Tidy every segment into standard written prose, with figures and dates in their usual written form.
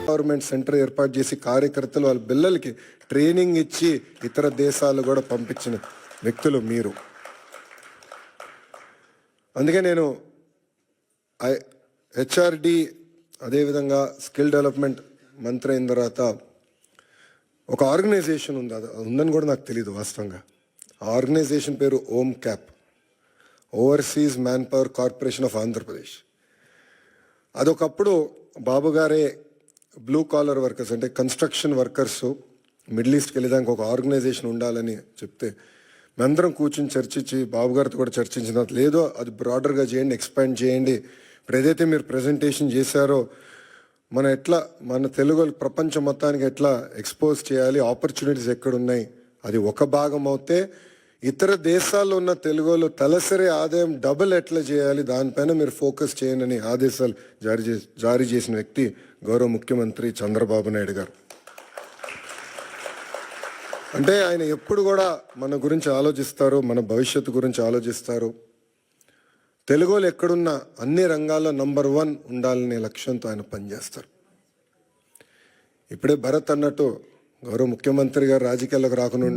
Government centre ఏర్పాటు చేసి కార్యకర్తలు వాళ్ళ పిల్లలకి ట్రైనింగ్ ఇచ్చి ఇతర దేశాలు కూడా పంపించిన వ్యక్తులు మీరు. అందుకే నేను హెచ్ఆర్డి అదేవిధంగా స్కిల్ డెవలప్మెంట్ మంత్రి అయిన తర్వాత ఒక ఆర్గనైజేషన్ ఉంది, అది ఉందని కూడా నాకు తెలియదు వాస్తవంగా. ఆ ఆర్గనైజేషన్ పేరు ohm cap, overseas man power corporation of Andhra Pradesh. అదొకప్పుడు బాబు గారే బ్లూ కాలర్ వర్కర్స్ అంటే కన్స్ట్రక్షన్ వర్కర్స్ మిడిల్ ఈస్ట్కి వెళ్ళేదానికి ఒక ఆర్గనైజేషన్ ఉండాలని చెప్తే మేమందరం కూర్చొని చర్చించి బాబు గారితో కూడా చర్చించిన లేదో అది బ్రాడర్గా చేయండి, ఎక్స్పాండ్ చేయండి. ఇప్పుడు ఏదైతే మీరు ప్రజెంటేషన్ చేశారో మన తెలుగు ప్రపంచం మొత్తానికి ఎట్లా ఎక్స్పోజ్ చేయాలి, ఆపర్చునిటీస్ ఎక్కడున్నాయి, అది ఒక భాగం అవుతే ఇతర దేశాల్లో ఉన్న తెలుగులో తలసరి ఆదాయం డబుల్ ఎట్లా చేయాలి దానిపైన మీరు ఫోకస్ చేయండి ఆదేశాలు జారీ చేసిన వ్యక్తి గౌరవ ముఖ్యమంత్రి చంద్రబాబు నాయుడు గారు. అంటే ఆయన ఎప్పుడు కూడా మన గురించి ఆలోచిస్తారు, మన భవిష్యత్తు గురించి ఆలోచిస్తారు. తెలుగులో ఎక్కడున్నా అన్ని రంగాల్లో నంబర్ 1 ఉండాలనే లక్ష్యంతో ఆయన పనిచేస్తారు. ఇప్పుడే భరత్ అన్నట్టు గౌరవ ముఖ్యమంత్రి గారు రాజకీయాల్లోకి రాకుండా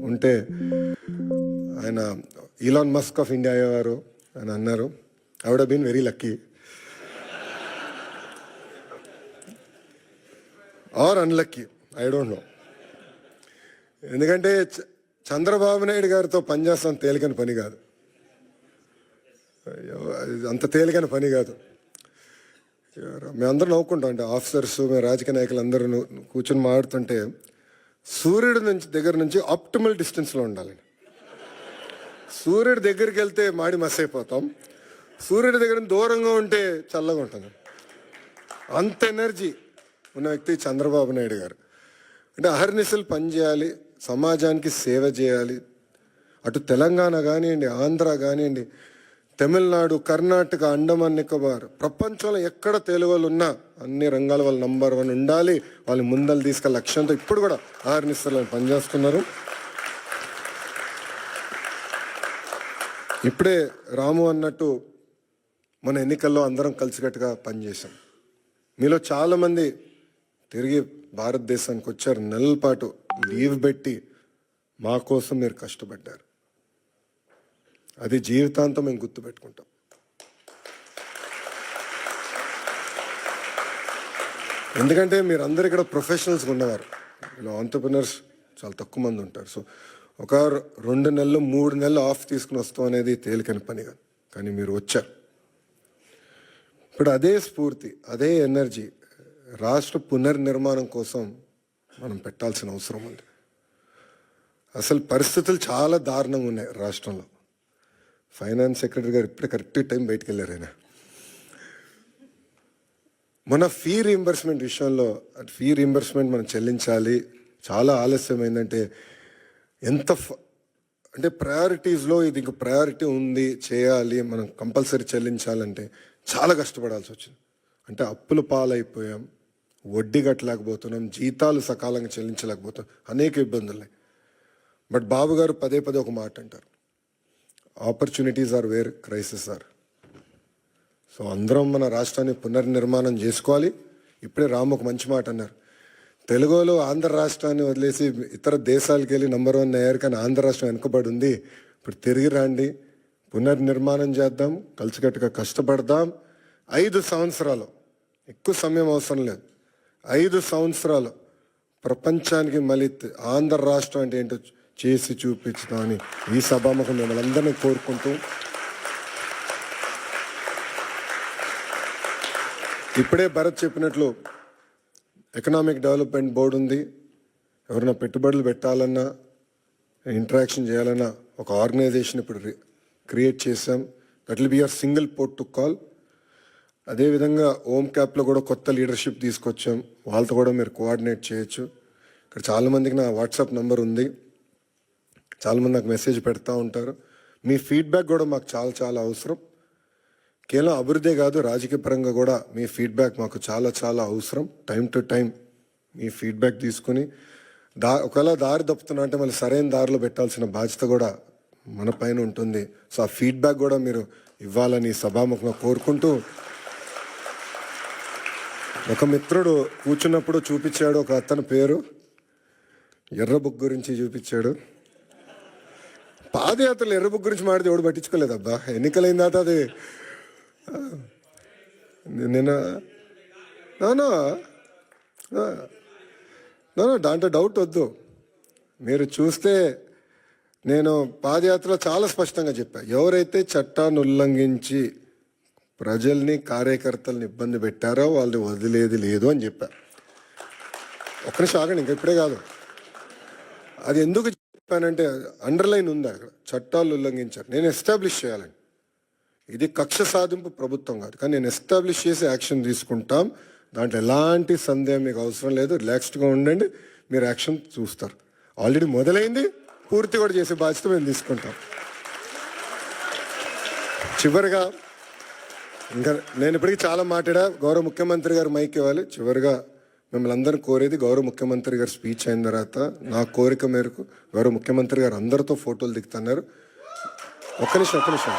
ఉంటే ఆయన ఈలాన్ మస్క్ ఆఫ్ ఇండియా అయ్యేవారు అని అన్నారు. I would have been very lucky or unlucky, I don't know. ఎందుకంటే చంద్రబాబు నాయుడు గారితో పనిచేస్తాం తేలికని పని కాదు, అంత తేలికైన పని కాదు. మేమందరం నవ్వుకుంటాం అంటే ఆఫీసర్స్ మేము రాజకీయ నాయకులు అందరూ కూర్చొని మాట్లాడుతుంటే సూర్యుడి దగ్గర నుంచి ఆప్టిమల్ డిస్టెన్స్లో ఉండాలి. సూర్యుడి దగ్గరికి వెళ్తే మాడి మస్ అయిపోతాం, సూర్యుడి దగ్గర దూరంగా ఉంటే చల్లగా ఉంటుంది. అంత ఎనర్జీ ఉన్న వ్యక్తి చంద్రబాబు నాయుడు గారు. అంటే అహర్నిశలు పనిచేయాలి, సమాజానికి సేవ చేయాలి. అటు తెలంగాణ కానివ్వండి, ఆంధ్ర కానివ్వండి, తమిళనాడు, కర్ణాటక, అండమాన్ నికోబార్, ప్రపంచంలో ఎక్కడ తెలుగు వాళ్ళు ఉన్నా అన్ని రంగాల వాళ్ళు నంబర్ 1 ఉండాలి, వాళ్ళు ముందలు తీసుకెళ్ళే లక్ష్యంతో ఇప్పుడు కూడా అహర్నిశలు పనిచేస్తున్నారు. ఇప్పుడే రాము అన్నట్టు మన ఎన్నికల్లో అందరం కలిసికట్టుగా పనిచేశాం. మీలో చాలామంది తిరిగి భారతదేశానికి వచ్చారు, నెలల పాటు లీవ్ పెట్టి మా కోసం మీరు కష్టపడ్డారు. అది జీవితాంతం మేము గుర్తుపెట్టుకుంటాం. ఎందుకంటే మీరు అందరు ఇక్కడ ప్రొఫెషనల్స్గా ఉన్నవారు, ఇలా ఆంటర్ప్రినర్స్ చాలా తక్కువ మంది ఉంటారు. సో ఒక 2 నెలలు 3 నెలలు ఆఫ్ తీసుకుని వస్తాం అనేది తేలికని పని కాదు, కానీ మీరు వచ్చారు. ఇప్పుడు అదే స్ఫూర్తి, అదే ఎనర్జీ రాష్ట్ర పునర్నిర్మాణం కోసం మనం పెట్టాల్సిన అవసరం ఉంది. అసలు పరిస్థితులు చాలా దారుణంగా ఉన్నాయి రాష్ట్రంలో. ఫైనాన్స్ సెక్రటరీ గారు ఇప్పుడే కరెక్ట్ టైం బయటకు వెళ్ళారు. ఆయన మన ఫీ రీంబర్స్మెంట్ విషయంలో ఫీ రీంబర్స్మెంట్ మనం చెల్లించాలి, చాలా ఆలస్యమైందంటే అంటే ప్రయారిటీస్లో ఇది ఇంక ప్రయారిటీ ఉంది, చేయాలి, మనం కంపల్సరీ చెల్లించాలంటే చాలా కష్టపడాల్సి వచ్చింది. అంటే అప్పుల పాలైపోయాం, వడ్డీ కట్టలేకపోతున్నాం, జీతాలు సకాలంగా చెల్లించలేకపోతున్నాం, అనేక ఇబ్బందులు. బట్ బాబు గారు పదే ఒక మాట అంటారు, opportunities are where crisis are. So అందరం మన రాష్ట్రాన్ని పునర్నిర్మాణం చేసుకోవాలి. ఇప్పుడే రాము ఒక మంచి మాట అన్నారు, తెలుగులో ఆంధ్ర రాష్ట్రాన్ని వదిలేసి ఇతర దేశాలకు వెళ్ళి నంబర్ 1 అయ్యారు, కానీ ఆంధ్ర రాష్ట్రం వెనుకబడి ఉంది. ఇప్పుడు తిరిగి రండి, పునర్నిర్మాణం చేద్దాం, కలిసికట్టుగా కష్టపడదాం. 5 సంవత్సరాలు, ఎక్కువ సమయం అవసరం లేదు, 5 సంవత్సరాలు ప్రపంచానికి మళ్ళీ ఆంధ్ర రాష్ట్రం అంటే ఏంటో చేసి చూపించుదామని ఈ సభాముఖం మిమ్మల్ని అందరినీ కోరుకుంటూ, ఇప్పుడే భరత్ చెప్పినట్లు ఎకనామిక్ డెవలప్మెంట్ బోర్డు ఉంది. ఎవరైనా పెట్టుబడులు పెట్టాలన్నా, ఇంటరాక్షన్ చేయాలన్నా ఒక ఆర్గనైజేషన్ ఇప్పుడు క్రియేట్ చేసాం. That will be your single port to call. అదేవిధంగా ఓమ్ క్యాప్లో కూడా కొత్త లీడర్షిప్ తీసుకొచ్చాం, వాళ్ళతో కూడా మీరు కోఆర్డినేట్ చేయొచ్చు. ఇక్కడ చాలామందికి నా వాట్సాప్ నెంబర్ ఉంది, చాలామంది నాకు మెసేజ్ పెడతా ఉంటారు. మీ ఫీడ్బ్యాక్ కూడా మాకు చాలా అవసరం. కేవలం అభివృద్ధి కాదు, రాజకీయ పరంగా కూడా మీ ఫీడ్బ్యాక్ మాకు చాలా అవసరం. Time to time me feedback తీసుకుని ఒకవేళ దారి తప్పుతున్నా అంటే మళ్ళీ సరైన దారిలో పెట్టాల్సిన బాధ్యత కూడా మన పైన ఉంటుంది. సో ఆ ఫీడ్బ్యాక్ కూడా మీరు ఇవ్వాలని సభాముఖంగా కోరుకుంటూ ఒక మిత్రుడు కూర్చున్నప్పుడు చూపించాడు, ఒక అతని పేరు ఎర్ర బుక్ గురించి చూపించాడు. పాదయాత్రలు ఎర్ర బుక్ గురించి మాడితే ఎవడు పట్టించుకోలేదు అబ్బా. ఎన్నికలైన తర్వాత అది నేను దాంట్లో డౌట్ వద్దు. మీరు చూస్తే నేను పాదయాత్రలో చాలా స్పష్టంగా చెప్పా, ఎవరైతే చట్టాన్ని ఉల్లంఘించి ప్రజల్ని కార్యకర్తల్ని ఇబ్బంది పెట్టారో వాళ్ళని వదిలేది లేదు అని చెప్పా. ఒక్క నిమిషం ఆగండి, ఇంకా ఇప్పుడే కాదు. అది ఎందుకు చెప్పానంటే అండర్లైన్ ఉంది అక్కడ, చట్టాలు ఉల్లంఘించారు, నేను ఎస్టాబ్లిష్ చేయాలని. ఇది కక్ష సాధింపు ప్రభుత్వం కాదు, కానీ నేను ఎస్టాబ్లిష్ చేసి యాక్షన్ తీసుకుంటాం. దాంట్లో ఎలాంటి సందేహం మీకు అవసరం లేదు. రిలాక్స్డ్గా ఉండండి, మీరు యాక్షన్ చూస్తారు. ఆల్రెడీ మొదలైంది, పూర్తి కూడా చేసే బాధ్యత మేము తీసుకుంటాం. చివరిగా ఇంకా నేను ఇప్పటికీ చాలా మాట్లాడా, గౌరవ ముఖ్యమంత్రి గారు మైక్ ఇవ్వాలి. చివరిగా మిమ్మల్ని అందరిని కోరేది, గౌరవ ముఖ్యమంత్రి గారు స్పీచ్ అయిన తర్వాత నా కోరిక మేరకు గౌరవ ముఖ్యమంత్రి గారు అందరితో ఫోటోలు దిగుతున్నారు. ఒక్క నిమిషం